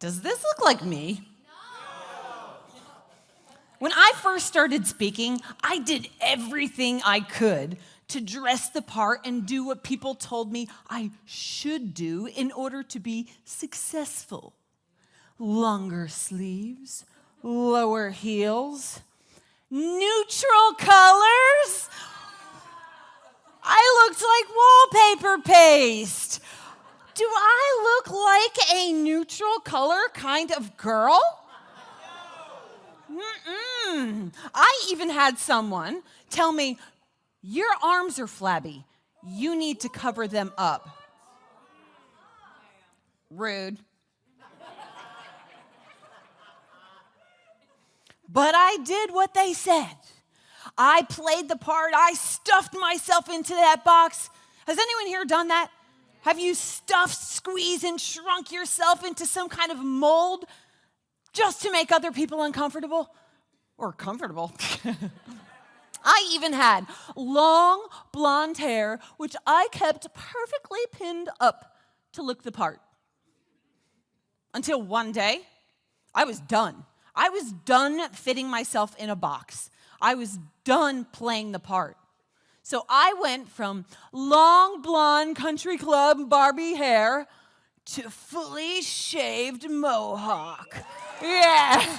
Does this look like me? When I first started speaking, I did everything I could to dress the part and do what people told me I should do in order to be successful. Longer sleeves, lower heels, neutral colors. I looked like wallpaper paste. Do I look like a neutral color kind of girl? I even had someone tell me, your arms are flabby. You need to cover them up. Rude. But I did what they said. I played the part. I stuffed myself into that box. Has anyone here done that? Have you stuffed, squeezed, and shrunk yourself into some kind of mold just to make other people uncomfortable or comfortable? I even had long blonde hair, which I kept perfectly pinned up to look the part. Until one day, I was done. I was done fitting myself in a box. I was done playing the part. So I went from long blonde country club Barbie hair to fully shaved mohawk. Yeah.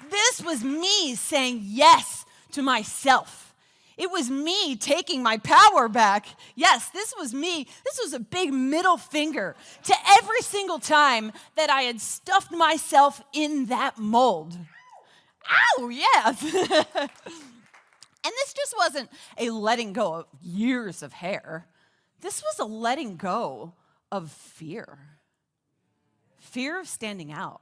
This was me saying yes to myself. It was me taking my power back. Yes, this was me. This was a big middle finger to every single time that I had stuffed myself in that mold. Ow, yes. And this just wasn't a letting go of years of hair. This was a letting go of fear. Fear of standing out.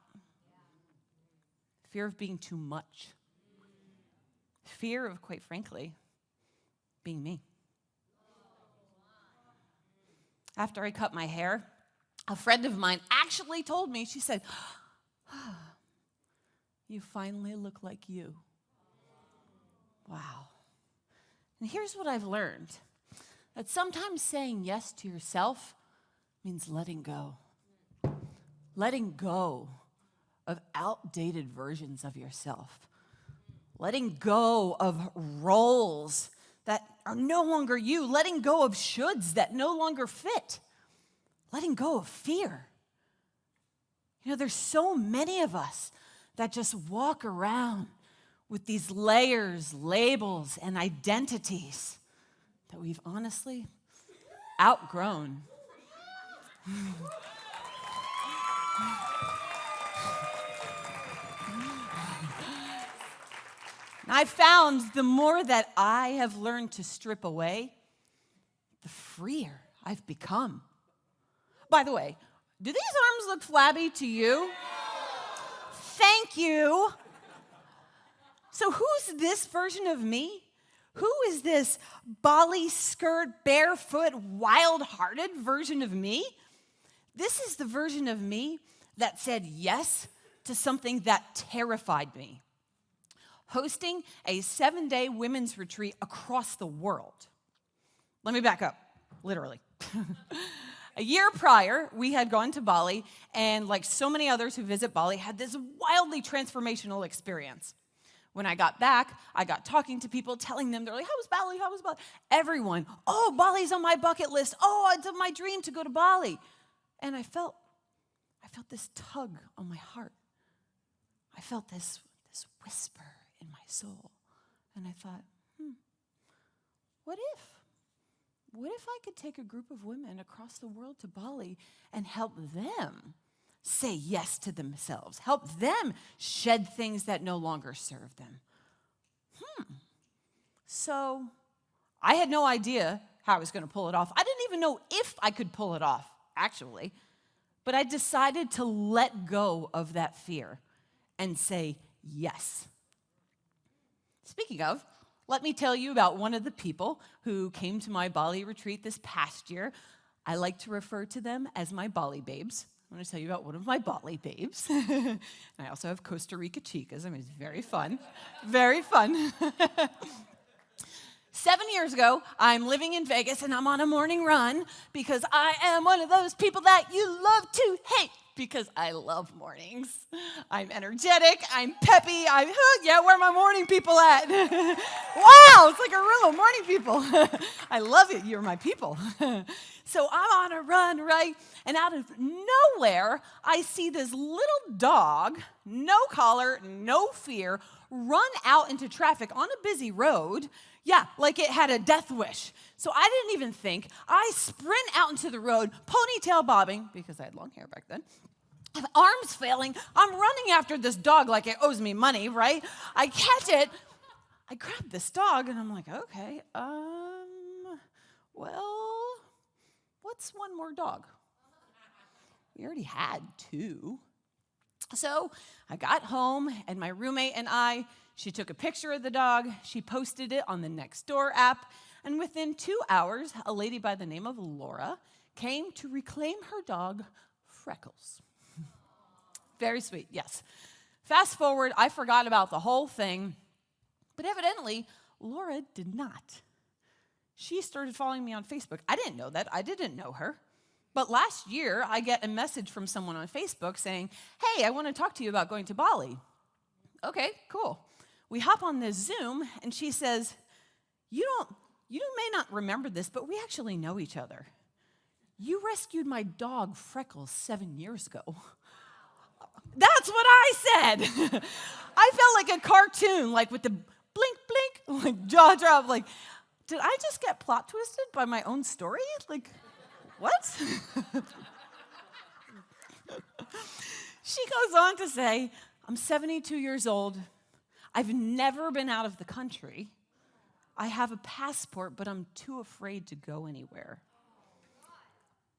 Fear of being too much. Fear of, quite frankly, being me. After I cut my hair, a friend of mine actually told me, she said, you finally look like you. Wow. And here's what I've learned, that sometimes saying yes to yourself means letting go. Letting go of outdated versions of yourself. Letting go of roles that are no longer you. Letting go of shoulds that no longer fit. Letting go of fear. You know, there's so many of us that just walk around with these layers, labels, and identities that we've honestly outgrown. I found the more that I have learned to strip away, the freer I've become. By the way, do these arms look flabby to you? Thank you. So who's this version of me? Who is this Bali skirt, barefoot, wild-hearted version of me? This is the version of me that said yes to something that terrified me. Hosting a 7-day women's retreat across the world. Let me back up, literally. A year prior, we had gone to Bali, and like so many others who visit Bali, had this wildly transformational experience. When I got back, I got talking to people, telling them, they're like, how was Bali, how was Bali? Everyone, oh, Bali's on my bucket list. Oh, it's my dream to go to Bali. And I felt this tug on my heart. I felt this whisper in my soul. And I thought, what if? What if I could take a group of women across the world to Bali and help them say yes to themselves, help them shed things that no longer serve them? So I had no idea how I was going to pull it off. I didn't even know if I could pull it off, actually. But I decided to let go of that fear and say yes. Speaking of, let me tell you about one of the people who came to my Bali retreat this past year. I like to refer to them as my Bali babes. I'm going to tell you about one of my Bali babes. And I also have Costa Rica chicas. I mean, it's very fun. Very fun. 7 years ago, I'm living in Vegas and I'm on a morning run because I am one of those people that you love to hate because I love mornings. I'm energetic, I'm peppy, where are my morning people at? Wow, it's like a room of morning people. I love it, you're my people. So I'm on a run, right? And out of nowhere, I see this little dog, no collar, no fear, run out into traffic on a busy road. Yeah, like it had a death wish. So I didn't even think. I sprint out into the road, ponytail bobbing, because I had long hair back then, arms failing. I'm running after this dog like it owes me money, right? I catch it. I grab this dog, and I'm like, okay, well, what's one more dog? We already had two. So I got home, and my roommate and she took a picture of the dog, she posted it on the Nextdoor app, and within 2 hours, a lady by the name of Laura came to reclaim her dog, Freckles. Very sweet, yes. Fast forward, I forgot about the whole thing, but evidently, Laura did not. She started following me on Facebook. I didn't know that. I didn't know her. But last year, I get a message from someone on Facebook saying, hey, I want to talk to you about going to Bali. Okay, cool. We hop on this Zoom, and she says, you may not remember this, but we actually know each other. You rescued my dog, Freckles, 7 years ago. That's what I said. I felt like a cartoon, like with the blink, blink, like jaw drop, like, did I just get plot twisted by my own story? Like, what? She goes on to say, I'm 72 years old. I've never been out of the country. I have a passport, but I'm too afraid to go anywhere.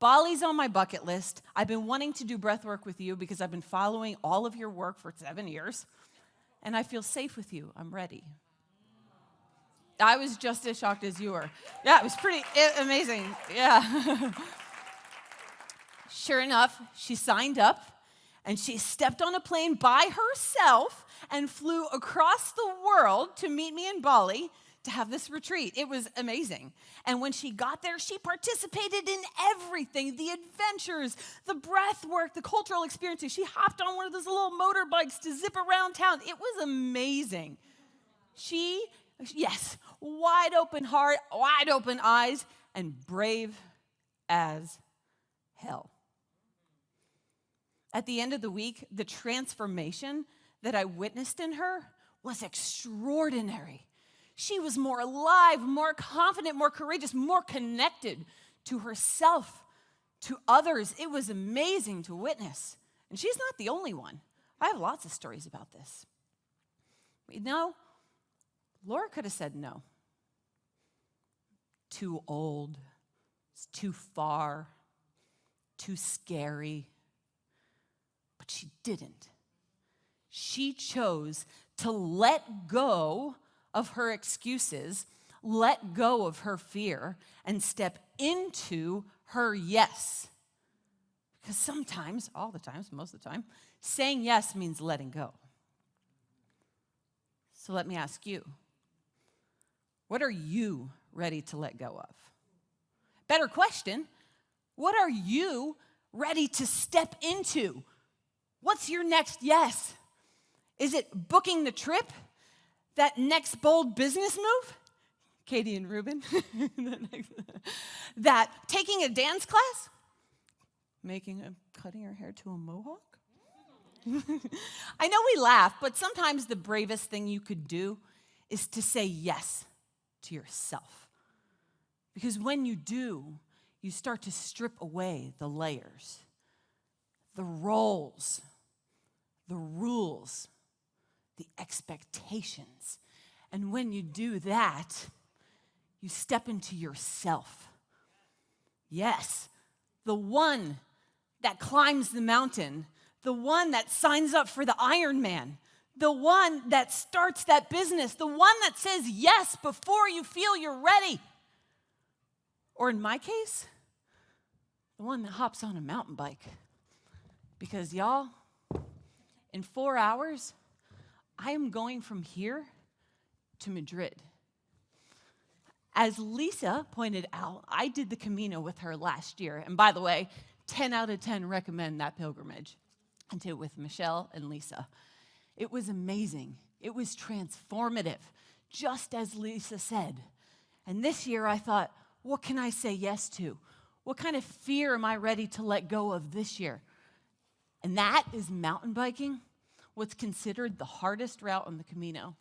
Bali's on my bucket list. I've been wanting to do breath work with you because I've been following all of your work for 7 years, and I feel safe with you. I'm ready. I was just as shocked as you were. Yeah, it was pretty amazing. Yeah. Sure enough, she signed up, and she stepped on a plane by herself and flew across the world to meet me in Bali to have this retreat. It was amazing. And when she got there, she participated in everything, the adventures, the breath work, the cultural experiences. She hopped on one of those little motorbikes to zip around town. It was amazing. Yes, wide open heart, wide open eyes, and brave as hell. At the end of the week, the transformation that I witnessed in her was extraordinary. She was more alive, more confident, more courageous, more connected to herself, to others. It was amazing to witness. And she's not the only one. I have lots of stories about this. You know, Laura could have said no. Too old, it's too far, too scary. But she didn't. She chose to let go of her excuses, let go of her fear, and step into her yes. Because sometimes, all the times, most of the time, saying yes means letting go. So let me ask you, what are you ready to let go of? Better question, what are you ready to step into? What's your next yes? Is it booking the trip? That next bold business move? Katie and Ruben. That taking a dance class? Cutting her hair to a mohawk? I know we laugh, but sometimes the bravest thing you could do is to say yes to yourself. Because when you do, you start to strip away the layers, the roles, the rules, the expectations. And when you do that, you step into yourself. Yes, the one that climbs the mountain, the one that signs up for the Ironman, the one that starts that business, the one that says yes before you feel you're ready. Or in my case, the one that hops on a mountain bike. Because y'all, in 4 hours, I am going from here to Madrid. As Lisa pointed out, I did the Camino with her last year. And by the way, 10 out of 10 recommend that pilgrimage. I did it with Michelle and Lisa. It was amazing. It was transformative, just as Lisa said. And this year I thought, what can I say yes to? What kind of fear am I ready to let go of this year? And that is mountain biking, what's considered the hardest route on the Camino.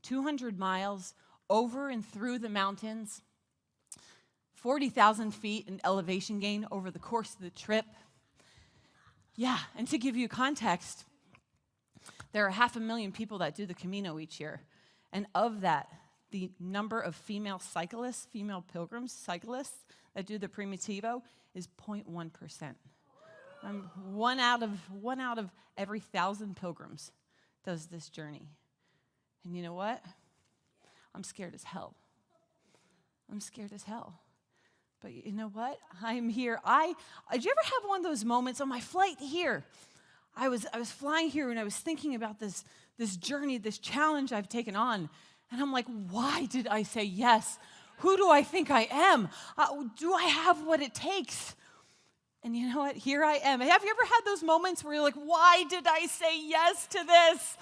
200 miles over and through the mountains, 40,000 feet in elevation gain over the course of the trip. Yeah, and to give you context, there are 500,000 people that do the Camino each year. And of that, the number of female cyclists, female pilgrims, cyclists that do the Primitivo is 0.1%. One out of every 1,000 pilgrims does this journey. And you know what? I'm scared as hell. I'm scared as hell. But you know what? I'm here. Did you ever have one of those moments on my flight here? I was flying here and I was thinking about this journey, this challenge I've taken on. And I'm like, why did I say yes? Who do I think I am? Do I have what it takes? And you know what? Here I am. Have you ever had those moments where you're like, why did I say yes to this?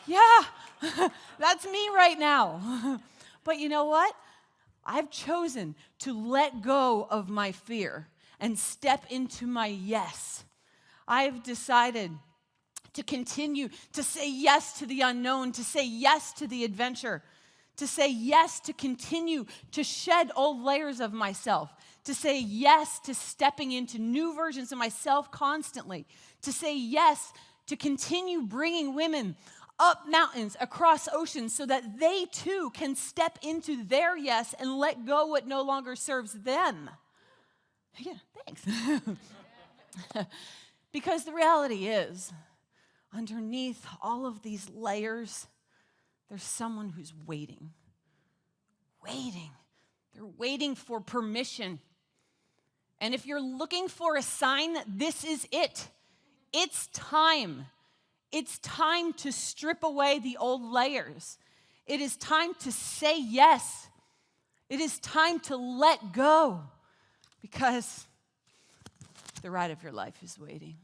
Yeah, that's me right now. But you know what? I've chosen to let go of my fear and step into my yes. I've decided to continue to say yes to the unknown, to say yes to the adventure, to say yes to continue to shed old layers of myself, to say yes to stepping into new versions of myself constantly, to say yes to continue bringing women up mountains, across oceans, so that they too can step into their yes and let go what no longer serves them. Yeah, thanks. Because the reality is, underneath all of these layers, there's someone who's waiting. Waiting. They're waiting for permission. And if you're looking for a sign, this is it. It's time. It's time to strip away the old layers. It is time to say yes. It is time to let go, because the ride of your life is waiting.